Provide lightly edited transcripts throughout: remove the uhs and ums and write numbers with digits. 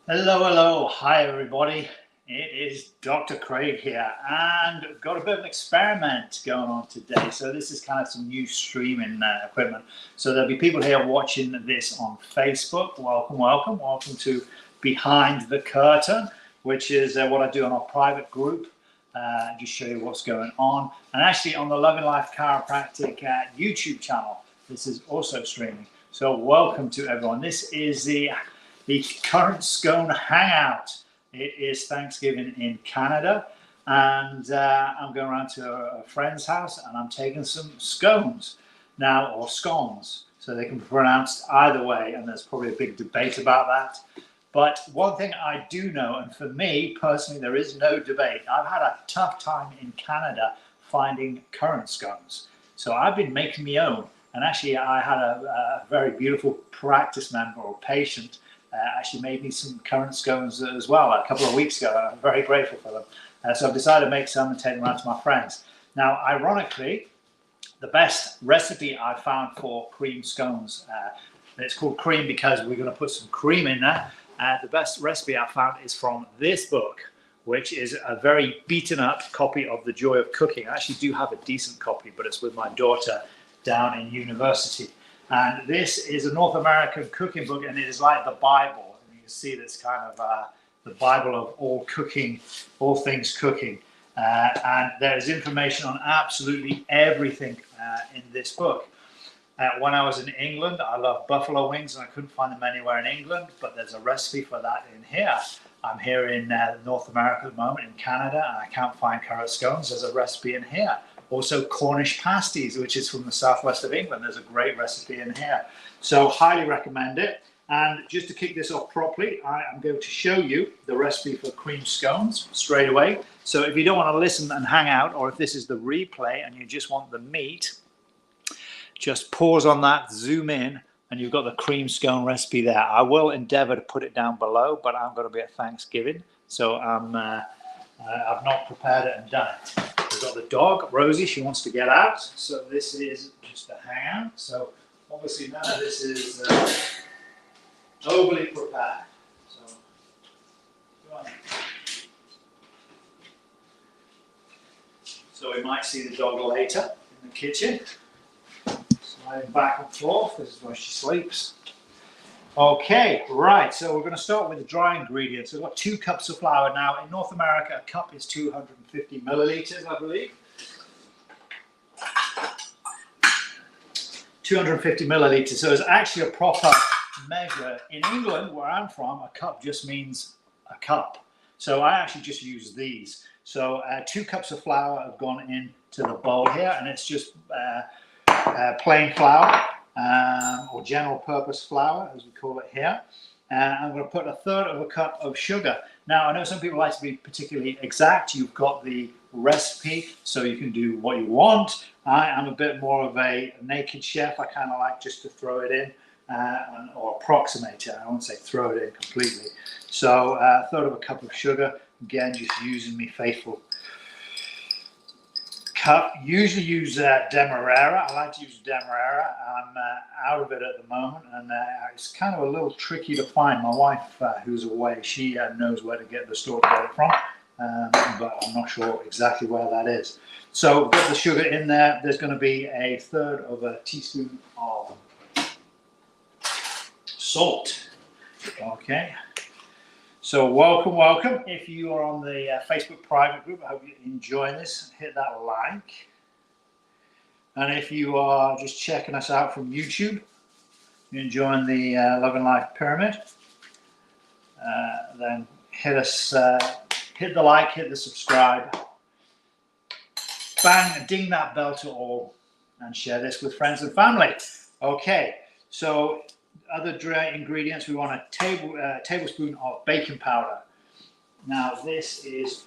Hello, hello. Hi, everybody. It is Dr. Craig here, and I've got a bit of an experiment going on today. So this is kind of some new streaming equipment. So there'll be people here watching this on Facebook. Welcome, welcome. Welcome to Behind the Curtain, which is what I do on our private group. Just show you what's going on. And actually on the Loving Life Chiropractic YouTube channel, this is also streaming. So welcome to everyone. This is the Currant Scone Hangout. It is Thanksgiving in Canada, and I'm going around to a friend's house and I'm taking some scones now, or scones, so they can be pronounced either way, and there's probably a big debate about that. But one thing I do know, and for me personally, there is no debate. I've had a tough time in Canada finding currant scones, so I've been making my own. And actually, I had a very beautiful practice member or patient actually made me some currant scones as well a couple of weeks ago. I'm very grateful for them. So I've decided to make some and take them around to my friends. Now, ironically, the best recipe I found for cream scones, it's called cream because we're going to put some cream in there. The best recipe I found is from this book, which is a very beaten up copy of The Joy of Cooking. I actually do have a decent copy, but it's with my daughter down in university. And this is a North American cooking book, and it is like the Bible. And you can see this kind of the Bible of all cooking, all things cooking. And there is information on absolutely everything in this book. When I was in England, I love buffalo wings, and I couldn't find them anywhere in England, but there's a recipe for that in here. I'm here in North America at the moment, in Canada, and I can't find currant scones. There's a recipe in here. Also Cornish pasties, which is from the southwest of England. There's a great recipe in here. So highly recommend it. And just to kick this off properly, I am going to show you the recipe for cream scones straight away. So if you don't want to listen and hang out, or if this is the replay and you just want the meat, just pause on that, zoom in, and you've got the cream scone recipe there. I will endeavor to put it down below, but I'm going to be at Thanksgiving, so I've not prepared it and done it. We've got the dog, Rosie, she wants to get out, so this is just a hangout. So obviously none of this is overly prepared. So, go on. So we might see the dog later in the kitchen. Sliding back and forth, this is where she sleeps. Okay, right, so we're going to start with the dry ingredients. We've got 2 cups of flour. Now, in North America, a cup is 250 milliliters, I believe. 250 milliliters, so it's actually a proper measure. In England, where I'm from, a cup just means a cup. So I actually just use these. So 2 cups of flour have gone into the bowl here, and it's just plain flour. Or general purpose flour, as we call it here. I'm going to put 1/3 of a cup of sugar. Now, I know some people like to be particularly exact. You've got the recipe, so you can do what you want. I am a bit more of a naked chef. I kind of like just to throw it in or approximate it. I won't say throw it in completely. So 1/3 of a cup of sugar. Again, just using my faithful cup. Usually use Demerara. I like to use Demerara. I'm out of it at the moment, and it's kind of a little tricky to find. My wife, who's away, she knows where to get the store to get it from, but I'm not sure exactly where that is. So put the sugar in there. There's going to be 1/3 of a teaspoon of salt. Okay. So welcome, welcome. If you are on the Facebook private group, I hope you enjoy this. Hit that like. And if you are just checking us out from YouTube, you're enjoying the Loving Life Pyramid, then hit the like, hit the subscribe, bang, ding that bell to all, and share this with friends and family. Okay, so other dry ingredients, we want a tablespoon of baking powder. Now this is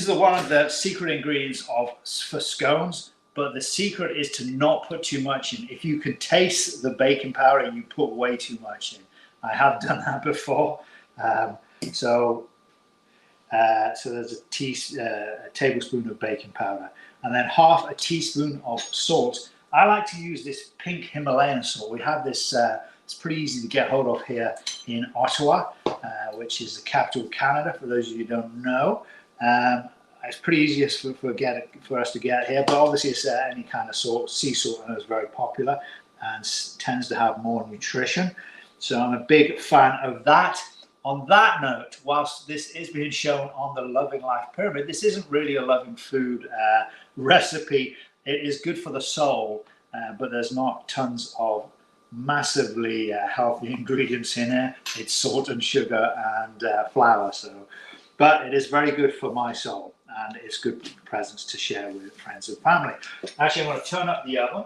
one of the secret ingredients for scones, but the secret is to not put too much in. If you can taste the baking powder, you put way too much in. I have done that before. So there's a tablespoon of baking powder, and then 1/2 teaspoon of salt. I like to use this pink Himalayan salt. We have this, it's pretty easy to get hold of here in Ottawa, which is the capital of Canada, for those of you who don't know. It's pretty easy for us to get here, but obviously it's any kind of salt. Sea salt is very popular and tends to have more nutrition. So I'm a big fan of that. On that note, whilst this is being shown on the Loving Life Pyramid, this isn't really a loving food recipe. It is good for the soul, but there's not tons of massively healthy ingredients in it. It's salt and sugar and flour. But it is very good for my soul, and it's good presents to share with friends and family. Actually, I'm going to turn up the oven.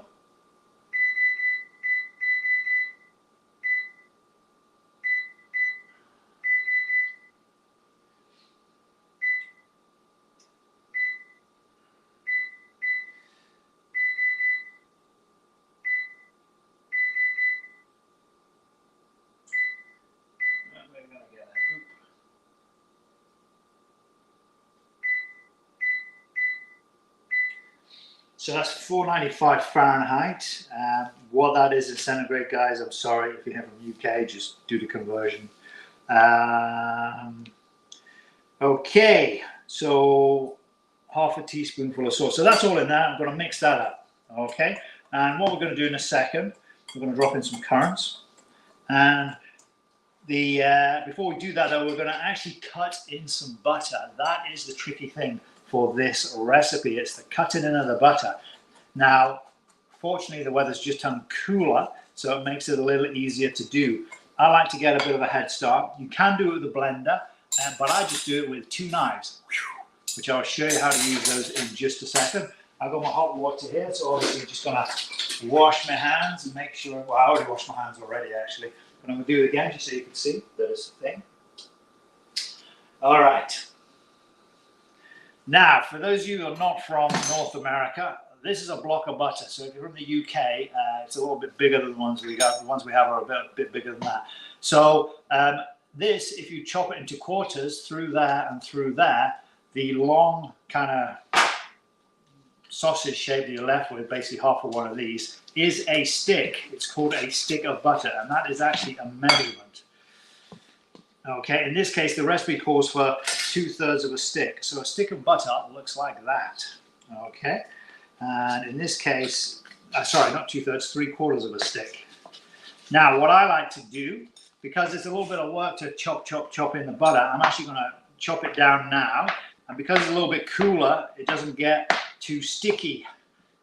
So that's 495 Fahrenheit. What that is in centigrade, guys, I'm sorry if you're from UK, just do the conversion. Okay, so half a teaspoonful of salt. So that's all in there. I'm going to mix that up. Okay, and what we're going to do in a second, we're going to drop in some currants. And before we do that, though, we're going to actually cut in some butter. That is the tricky thing for this recipe. It's the cutting in of the butter. Now, fortunately, the weather's just turned cooler, so it makes it a little easier to do. I like to get a bit of a head start. You can do it with a blender, but I just do it with 2 knives, which I'll show you how to use those in just a second. I've got my hot water here, so obviously I'm just going to wash my hands and make sure, well, I already washed my hands already, actually, but I'm going to do it again just so you can see that it's a thing. All right. Now, for those of you who are not from North America, this is a block of butter. So if you're from the UK, it's a little bit bigger than the ones we got. The ones we have are a bit bigger than that. So this, if you chop it into quarters through there and through there, the long kind of sausage shape that you're left with, basically half of one of these, is a stick. It's called a stick of butter, and that is actually a measurement. Okay, in this case, the recipe calls for 2/3 of a stick. So a stick of butter looks like that. Okay, and in this case, sorry, not 2/3, 3/4 of a stick. Now, what I like to do, because it's a little bit of work to chop in the butter, I'm actually going to chop it down now. And because it's a little bit cooler, it doesn't get too sticky.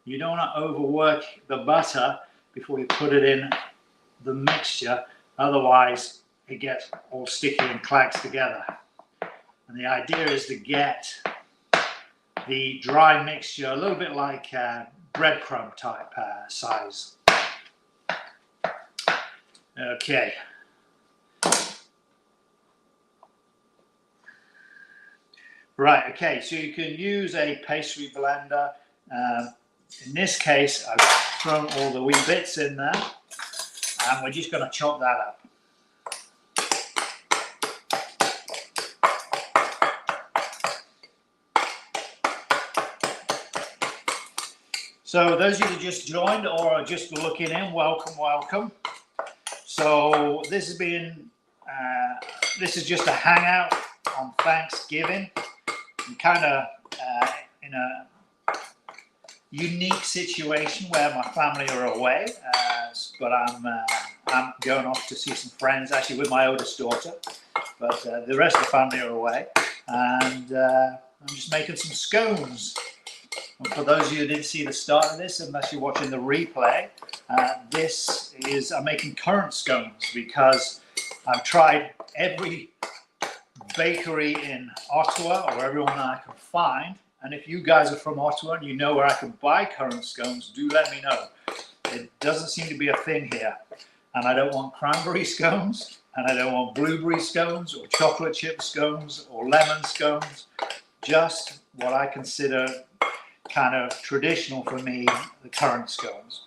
You don't want to overwork the butter before you put it in the mixture. Otherwise, it gets all sticky and clags together. And the idea is to get the dry mixture a little bit like breadcrumb type size. Okay. Right, okay, so you can use a pastry blender. In this case, I've thrown all the wee bits in there, and we're just going to chop that up. So those of you that just joined or are just looking in, welcome, welcome. So this has been, this is just a hangout on Thanksgiving. I'm kind of in a unique situation where my family are away, but I'm going off to see some friends, actually with my oldest daughter, but the rest of the family are away, and I'm just making some scones. And for those of you who didn't see the start of this, unless you're watching the replay, I'm making currant scones because I've tried every bakery in Ottawa or everyone that I can find. And if you guys are from Ottawa and you know where I can buy currant scones, do let me know. It doesn't seem to be a thing here. And I don't want cranberry scones, and I don't want blueberry scones or chocolate chip scones or lemon scones. Just what I consider kind of traditional for me, the currant scones.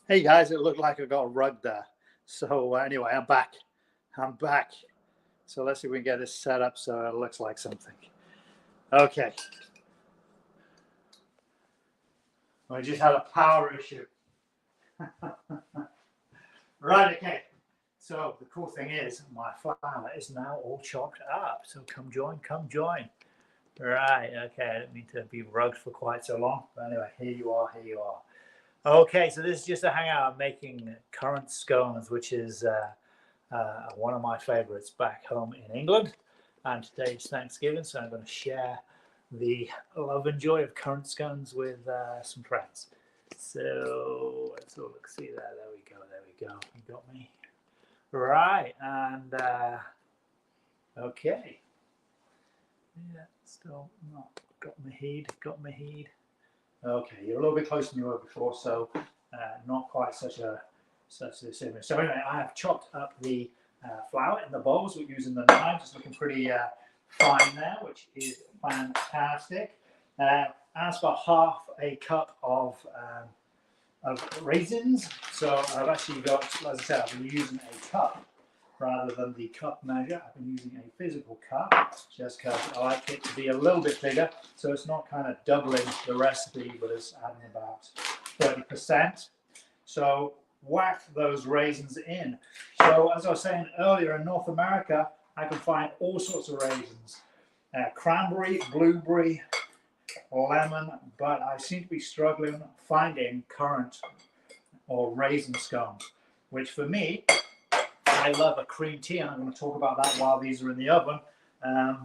Hey guys, it looked like I got a rug there. So anyway, I'm back. I'm back. So let's see if we can get this set up so it looks like something. Okay. We just had a power issue. Right, okay. So the cool thing is my flower is now all chopped up. So come join, come join. Right, okay. I didn't mean to be rugged for quite so long. But anyway, here you are, here you are. Okay, so this is just a hangout. I'm making currant scones, which is one of my favorites back home in England. And today is Thanksgiving, so I'm going to share the love and joy of currant scones with some friends. So let's all look, see there. There we go. There we go. You got me. Right, and okay. Yeah, still not got my heat. Got my heat. Okay, you're a little bit closer than you were before, so not quite such a image. So anyway, I have chopped up the flour in the bowls. We're using the knife, just looking pretty fine there, which is fantastic. As for half a cup of raisins, so I've actually got, as I said, I've been using a cup rather than the cup measure. I've been using a physical cup just because I like it to be a little bit bigger, so it's not kind of doubling the recipe, but it's adding about 30%. So whack those raisins in. So as I was saying earlier, in North America, I can find all sorts of raisins. Cranberry, blueberry, lemon, but I seem to be struggling finding currant or raisin scones, which for me, I love a cream tea, and I'm going to talk about that while these are in the oven. I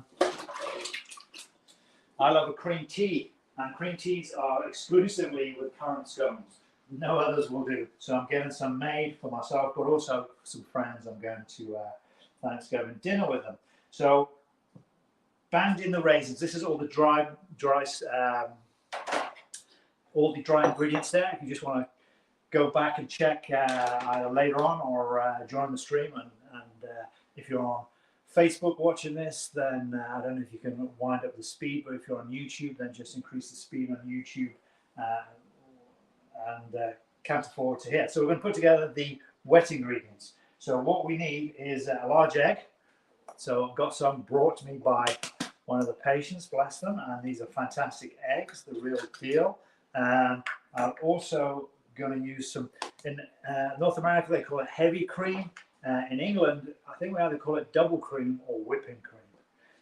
love a cream tea, and cream teas are exclusively with currant scones. No others will do. So I'm getting some made for myself, but also some friends. I'm going to Thanksgiving dinner with them. So banged in the raisins. This is all the dry ingredients there. If you just want to go back and check either later on or during the stream. And if you're on Facebook watching this, then I don't know if you can wind up the speed, but if you're on YouTube, then just increase the speed on YouTube and counter forward to here. So we're going to put together the wet ingredients. So what we need is a large egg. So I've got some brought to me by one of the patients, bless them, and these are fantastic eggs, the real deal. I'm also going to use some, in North America they call it heavy cream. In England, I think we either call it double cream or whipping cream.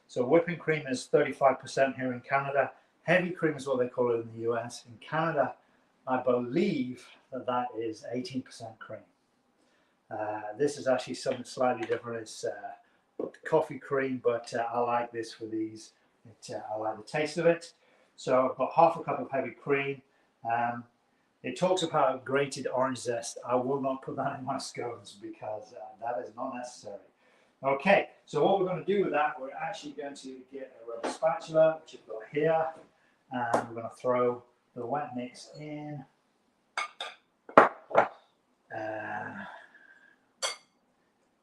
So whipping cream is 35% here in Canada. Heavy cream is what they call it in the US. In Canada, I believe that is 18% cream. This is actually something slightly different. It's coffee cream, but I like this for these. I like the taste of it. So I've got half a cup of heavy cream. It talks about grated orange zest. I will not put that in my scones because that is not necessary. Okay, so what we're going to do with that, we're actually going to get a rubber spatula, which I've got here, and we're going to throw the wet mix in.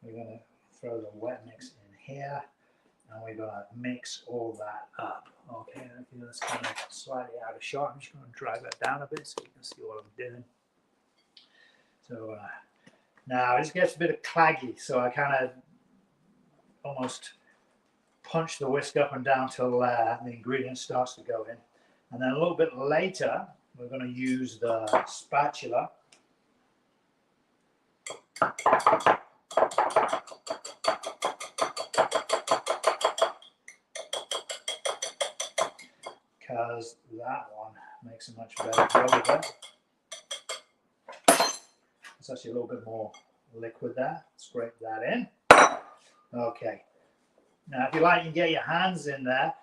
We're going to throw the wet mix in here, and we're going to mix all that up. Okay, I think that's kind of slightly out of shot. I'm just going to drag that down a bit so you can see what I'm doing. So now this gets a bit claggy, so I kind of almost punch the whisk up and down till the ingredient starts to go in. And then a little bit later, we're going to use the spatula. Because that one makes a much better job of it. It's actually a little bit more liquid there. Scrape that in. Okay. Now, if you like, you can get your hands in there.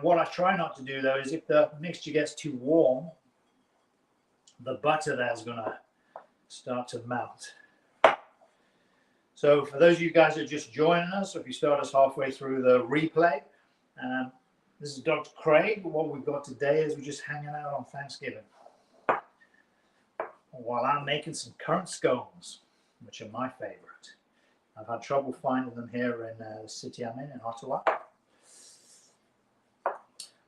What I try not to do, though, is if the mixture gets too warm, the butter there is going to start to melt. So for those of you guys that are just joining us, if you start us halfway through the replay, this is Dr. Craig. What we've got today is we're just hanging out on Thanksgiving while I'm making some currant scones, which are my favorite. I've had trouble finding them here in the city I'm in Ottawa.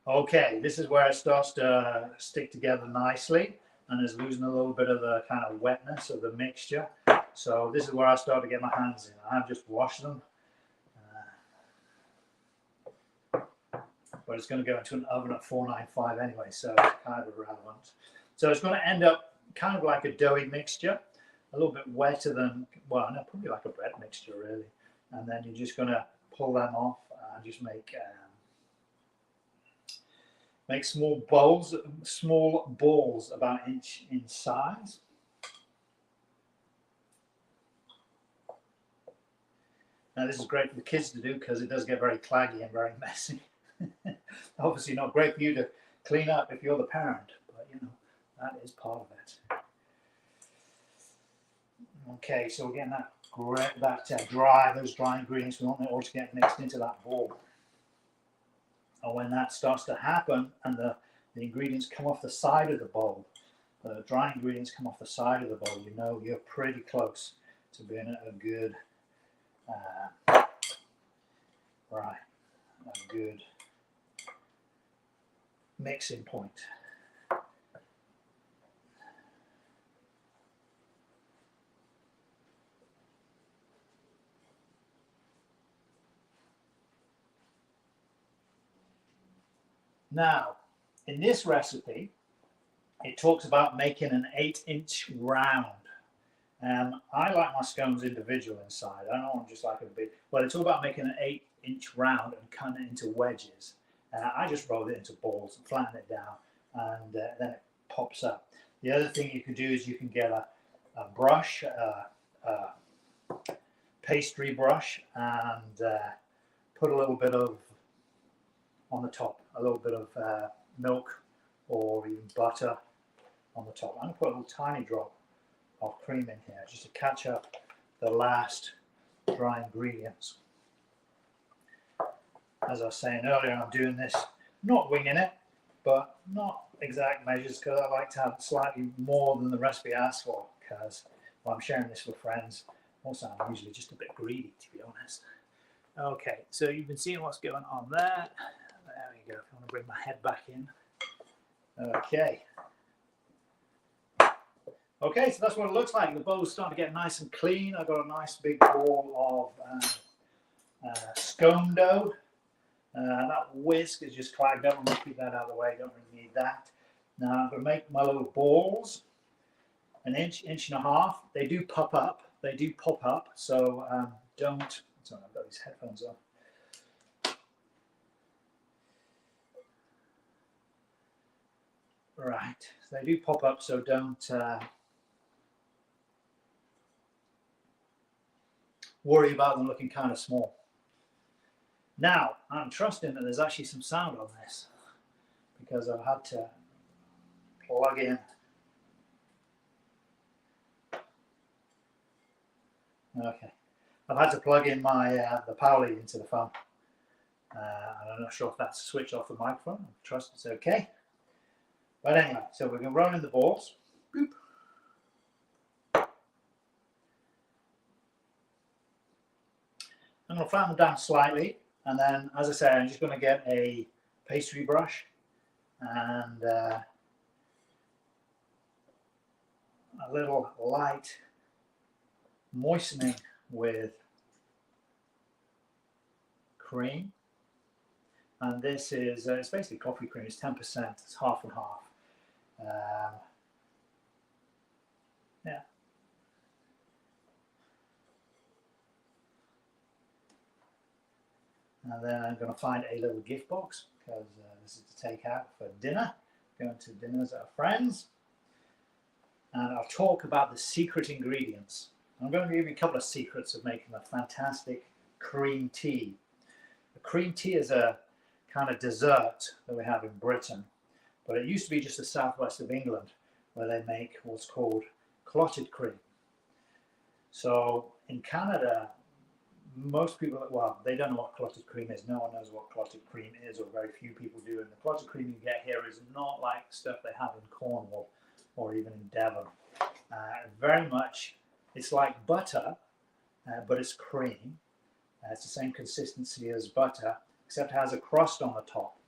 Okay, this is where it starts to stick together nicely. and is losing a little bit of the kind of wetness of the mixture. So this is where I start to get my hands in. I've just washed them. But it's going to go into an oven at 495 anyway, so it's kind of irrelevant. So it's going to end up kind of like a doughy mixture, a little bit wetter than, well, no, probably like a bread mixture really. And then you're just going to pull them off and just make small balls about an inch in size. Now this is great for the kids to do because it does get very claggy and very messy. Obviously not great for you to clean up if you're the parent, but you know, that is part of it. Okay, so we're getting those dry ingredients, we want it all to get mixed into that ball. And when that starts to happen and the ingredients come off the side of the bowl, the dry ingredients come off the side of the bowl, you know you're pretty close to being a good, mixing point. Now, in this recipe, it talks about making an 8-inch round. I like my scones individual inside. I don't want just like a big, well, it's all about making an 8-inch round and cutting it into wedges. I just roll it into balls and flatten it down, and then it pops up. The other thing you can do is you can get a brush, pastry brush, and put a little bit of, on the top, a little bit of milk or even butter on the top. I'm going to put a little tiny drop of cream in here just to catch up the last dry ingredients. As I was saying earlier, I'm doing this, not winging it, but not exact measures, because I like to have slightly more than the recipe asks for, because I'm sharing this with friends. Also, I'm usually just a bit greedy, to be honest. Okay, so you've been seeing what's going on there. There we go, if you want to bring my head back in. Okay. Okay, so that's what it looks like. The bowl's starting to get nice and clean. I've got a nice big ball of scone dough. That whisk is just clagged up. I'm going to keep that out of the way. Don't really need that. Now I'm going to make my little balls, an inch, inch and a half. They do pop up. They do pop up. So don't. Sorry, I've got these headphones on. Right, so they do pop up. So don't worry about them looking kind of small. Now, I'm trusting that there's actually some sound on this because I've had to plug in. Okay, I've had to plug in my the power lead into the phone. And I'm not sure if that's switched off the microphone. I trust it's okay. But anyway, so we're going to roll in the balls. Boop. I'm going to flatten them down slightly. And then, as I say, I'm just going to get a pastry brush and a little light moistening with cream. And this is, it's basically coffee cream, it's 10%, it's half and half. Yeah. And then I'm going to find a little gift box because this is to take out for dinner. Going to dinners at friends. And I'll talk about the secret ingredients. I'm going to give you a couple of secrets of making a fantastic cream tea. The cream tea is a kind of dessert that we have in Britain, but it used to be just the southwest of England where they make what's called clotted cream. So in Canada, most people, well, they don't know what clotted cream is. No one knows what clotted cream is, or very few people do. And the clotted cream you get here is not like stuff they have in Cornwall or even in Devon. Very much, it's like butter, but it's cream. It's the same consistency as butter, except it has a crust on the top.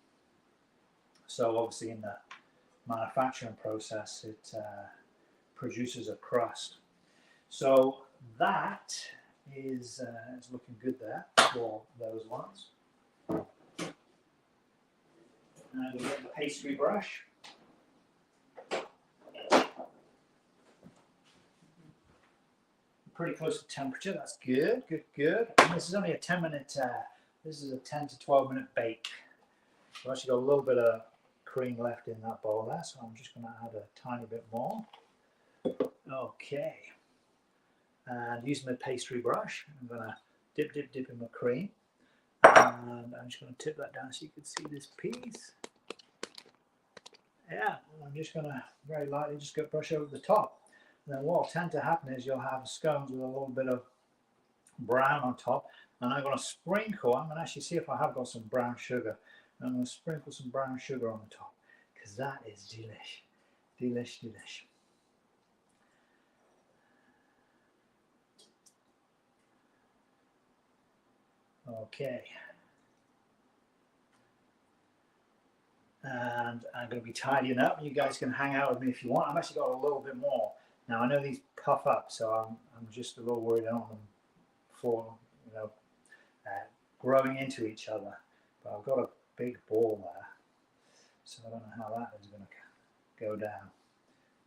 So obviously in the manufacturing process, it produces a crust. So that is looking good there for those ones. And we'll get the pastry brush. Pretty close to temperature. That's good, good, good. And this is only a 10-minute. This is a 10 to 12-minute bake. I've actually got a little bit of cream left in that bowl there, so I'm just going to add a tiny bit more. Okay. And using my pastry brush, I'm going to dip in my cream. And I'm just going to tip that down so you can see this piece. Yeah, I'm just going to very lightly just brush over the top. And then what will tend to happen is you'll have scones with a little bit of brown on top. And I'm going to sprinkle, I'm going to actually see if I have got some brown sugar. And I'm going to sprinkle some brown sugar on the top, because that is delish. Delish, delish. Okay. And I'm going to be tidying up. You guys can hang out with me if you want. I've actually got a little bit more. Now I know these puff up, so I'm just a little worried I don't want them for, growing into each other. But I've got a big ball there, so I don't know how that is going to go down.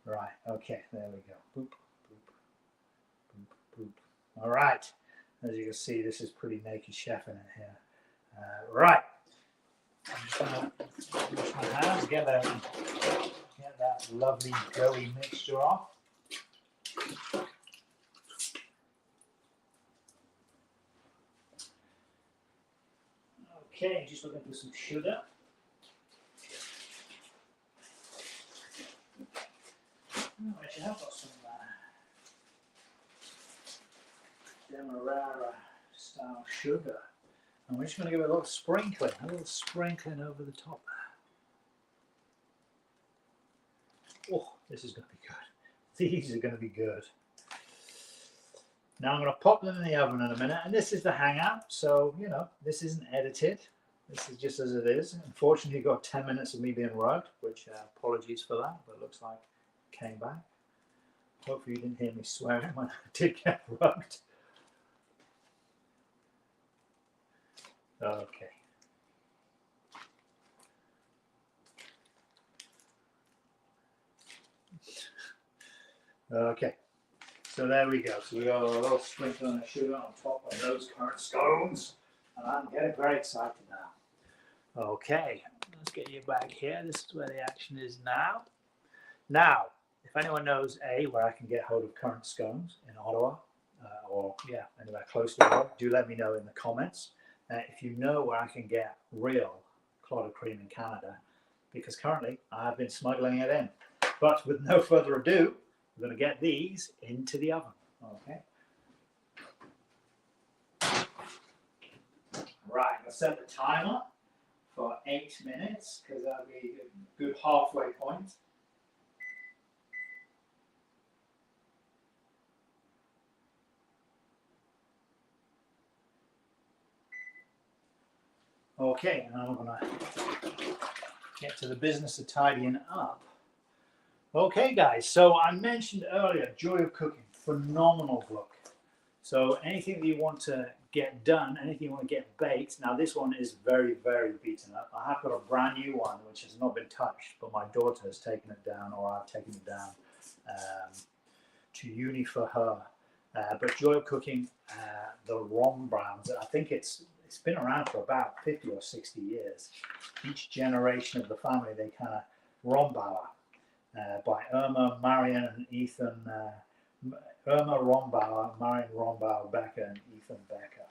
Right, okay, there we go. Boop, boop, boop, boop. All right, as you can see, this is pretty naked chef in it here. Right, I'm just going to wash my hands, get that lovely doughy mixture off. Okay, just looking for some sugar. Oh, actually, I've got some Demerara style sugar. And we're just going to give it a little sprinkling over the top there. Oh, this is going to be good. These are going to be good. Now I'm going to pop them in the oven in a minute, and this is the hangout, so this isn't edited. This is just as it is. Unfortunately, you got 10 minutes of me being rugged, which apologies for that, but it looks like it came back. Hopefully you didn't hear me swearing when I did get rugged. Okay. Okay. So there we go. So we got a little sprinkling of sugar on top of those currant scones. And I'm getting very excited now. Okay, let's get you back here. This is where the action is now. Now, if anyone knows where I can get hold of currant scones in Ottawa, or anywhere close to Ottawa, do let me know in the comments. If you know where I can get real clotted cream in Canada, because currently I have been smuggling it in. But with no further ado, we're going to get these into the oven. Okay. Right, I'm going to set the timer for 8 minutes, because that'll be a good halfway point. Okay, and I'm going to get to the business of tidying up. Okay, guys, so I mentioned earlier, Joy of Cooking, phenomenal book. So anything that you want to get done, anything you want to get baked, now this one is very, very beaten up. I have got a brand new one which has not been touched, but my daughter has taken it down, or I've taken it down to uni for her. But Joy of Cooking, the Ron Browns, I think it's been around for about 50 or 60 years. Each generation of the family, they kind of Rombauer, by Irma, Marion, and Ethan. Irma Rombauer, Marion Rombauer Becker, and Ethan Becker.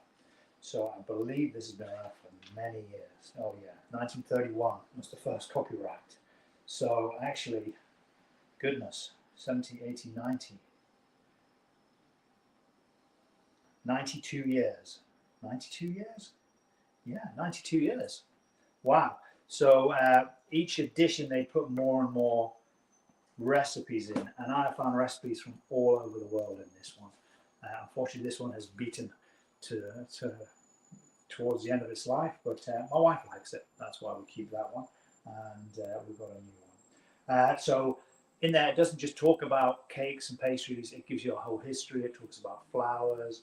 So I believe this has been around for many years. Oh yeah, 1931 was the first copyright. So actually, goodness, 70, 80, 90. 92 years. 92 years? Yeah, 92 years. Wow. So each edition they put more and more recipes in, and I found recipes from all over the world in this one. Unfortunately, this one has beaten towards the end of its life, but my wife likes it. That's why we keep that one, and we've got a new one. So in there, it doesn't just talk about cakes and pastries, it gives you a whole history. It talks about flours.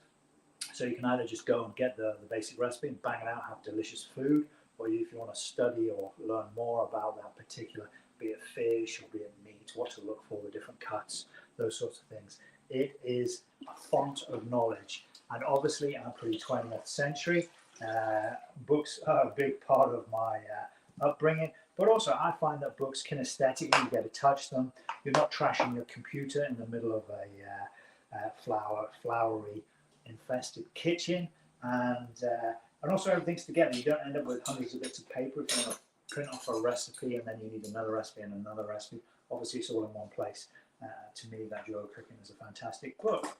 So you can either just go and get the basic recipe and bang it out, have delicious food, or if you want to study or learn more about that particular, be it fish or be it meat, what to look for, the different cuts, those sorts of things. It is a font of knowledge. And obviously, I'm pretty 20th century. Books are a big part of my upbringing, but also I find that books kinesthetically, you get to touch them. You're not trashing your computer in the middle of a floury infested kitchen, and also everything's together. You don't end up with hundreds of bits of paper if you want to print off a recipe and then you need another recipe and another recipe. Obviously, it's all in one place. To me, that Joe Cooking is a fantastic book.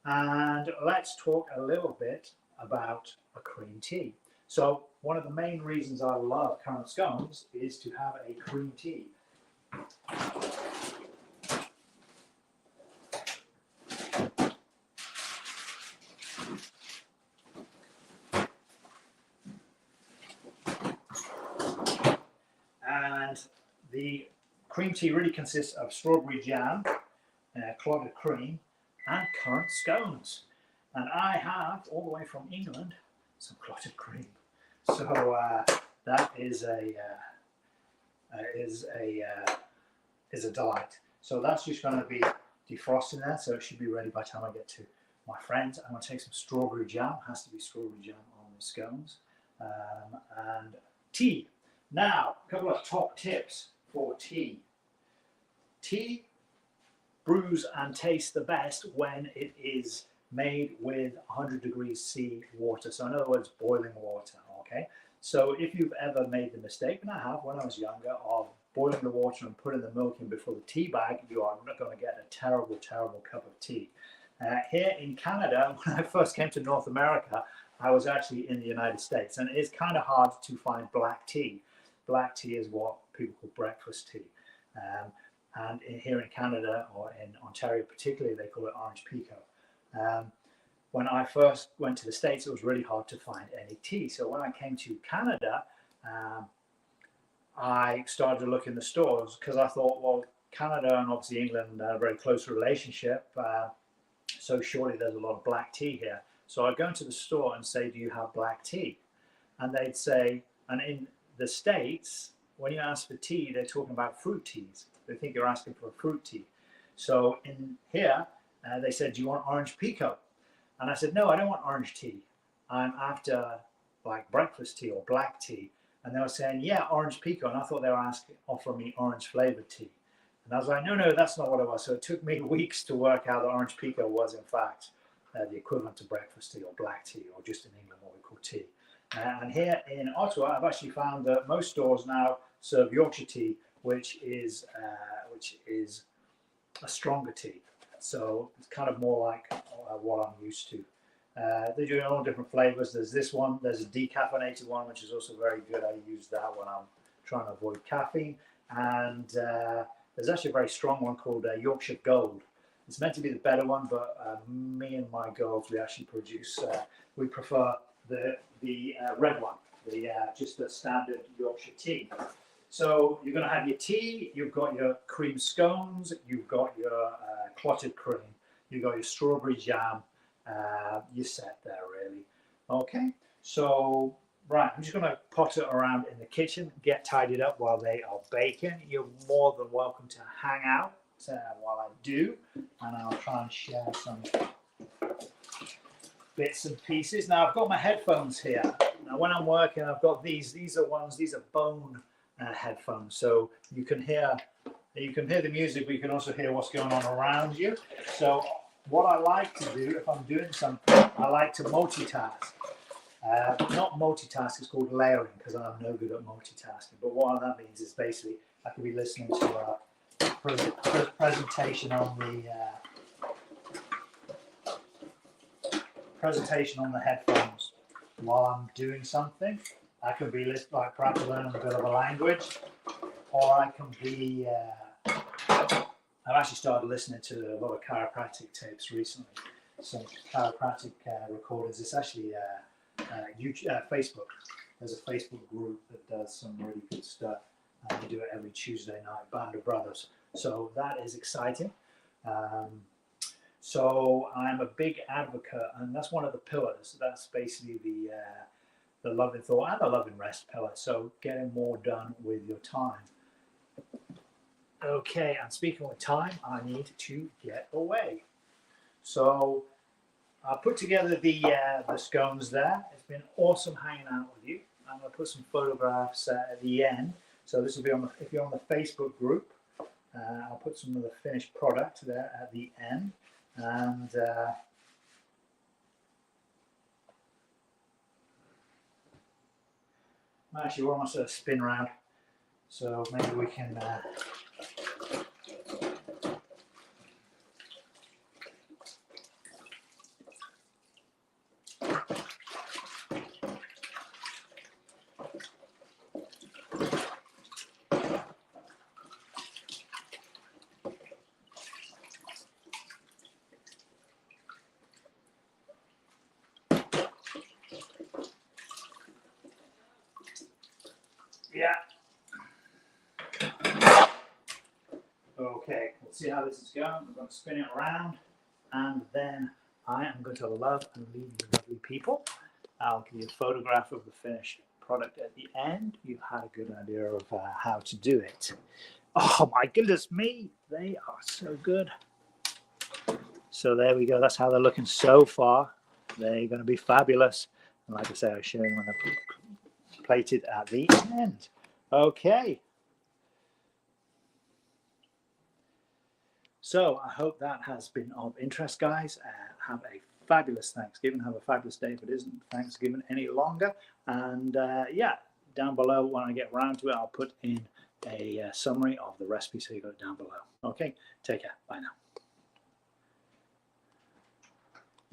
And let's talk a little bit about a cream tea. So one of the main reasons I love Currant scones is to have a cream tea. And the cream tea really consists of strawberry jam, clotted cream, and currant scones. And I have, all the way from England, some clotted cream. So that is a delight. So that's just going to be defrosting there, so it should be ready by the time I get to my friends. I'm going to take some strawberry jam. It has to be strawberry jam on the scones, and tea. Now, a couple of top tips for tea. Tea brews and tastes the best when it is made with 100 degrees C water. So in other words, boiling water, okay? So if you've ever made the mistake, and I have when I was younger, of boiling the water and putting the milk in before the tea bag, you are not going to get a terrible, terrible cup of tea. Here in Canada, when I first came to North America, I was actually in the United States, and it's kind of hard to find black tea. Black tea is what people call breakfast tea. And here in Canada, or in Ontario particularly, they call it orange pekoe. When I first went to the States, it was really hard to find any tea. So when I came to Canada, I started to look in the stores because I thought, well, Canada and obviously England have a very close relationship. So surely there's a lot of black tea here. So I'd go into the store and say, do you have black tea? And they'd say, and in the States, when you ask for tea, they're talking about fruit teas. They think you're asking for a fruit tea. So in here, they said, do you want orange pekoe? And I said, no, I don't want orange tea. I'm after like breakfast tea or black tea. And they were saying, yeah, orange pekoe. And I thought they were offering me orange flavored tea. And I was like, no, that's not what it was. So it took me weeks to work out that orange pekoe was in fact the equivalent to breakfast tea or black tea, or just in England what we call tea. And here in Ottawa, I've actually found that most stores now serve Yorkshire tea, which is a stronger tea. So it's kind of more like what I'm used to. They do all different flavors. There's this one. There's a decaffeinated one, which is also very good. I use that when I'm trying to avoid caffeine. And there's actually a very strong one called Yorkshire Gold. It's meant to be the better one, but me and my girls, we actually we prefer the red one, just the standard Yorkshire tea. So you're going to have your tea, you've got your cream scones, you've got your clotted cream, you've got your strawberry jam, you're set there really. Okay, so right, I'm just going to pot it around in the kitchen, get tidied up while they are baking. You're more than welcome to hang out while I do, and I'll try and share some bits and pieces. Now I've got my headphones here. Now when I'm working, I've got these are bone headphones, so you can hear the music, but you can also hear what's going on around you. So what I like to do if I'm doing something, I like to multitask. Not multitask, it's called layering, because I'm no good at multitasking. But what that means is basically I could be listening to a presentation on the headphones while I'm doing something. I could be like perhaps learning a bit of a language, or I can be. I've actually started listening to a lot of chiropractic tapes recently. Some chiropractic recordings. It's actually YouTube, Facebook. There's a Facebook group that does some really good stuff. and they do it every Tuesday night, Band of Brothers. So that is exciting. So I'm a big advocate, and that's one of the pillars. That's basically the loving thought and the loving rest pillar. So getting more done with your time. Okay, and speaking of time, I need to get away. So I put together the scones there. It's been awesome hanging out with you. I'm going to put some photographs at the end. So this will be on the, if you're on the Facebook group, I'll put some of the finished product there at the end. And actually, we're almost at a spin round, so maybe we can. Yeah. Okay, let's see how this is going. I'm going to spin it around, and then I am going to love and leave you lovely people. I'll give you a photograph of the finished product at the end. You've had a good idea of how to do it. Oh my goodness me, they are so good. So there we go. That's how they're looking so far. They're going to be fabulous. And like I say, I'll show you when they're plated at the end. Okay. So I hope that has been of interest, guys. Have a fabulous Thanksgiving. Have a fabulous day if it isn't Thanksgiving any longer. And yeah, down below when I get around to it, I'll put in a summary of the recipe so you got it down below. Okay, take care. Bye now.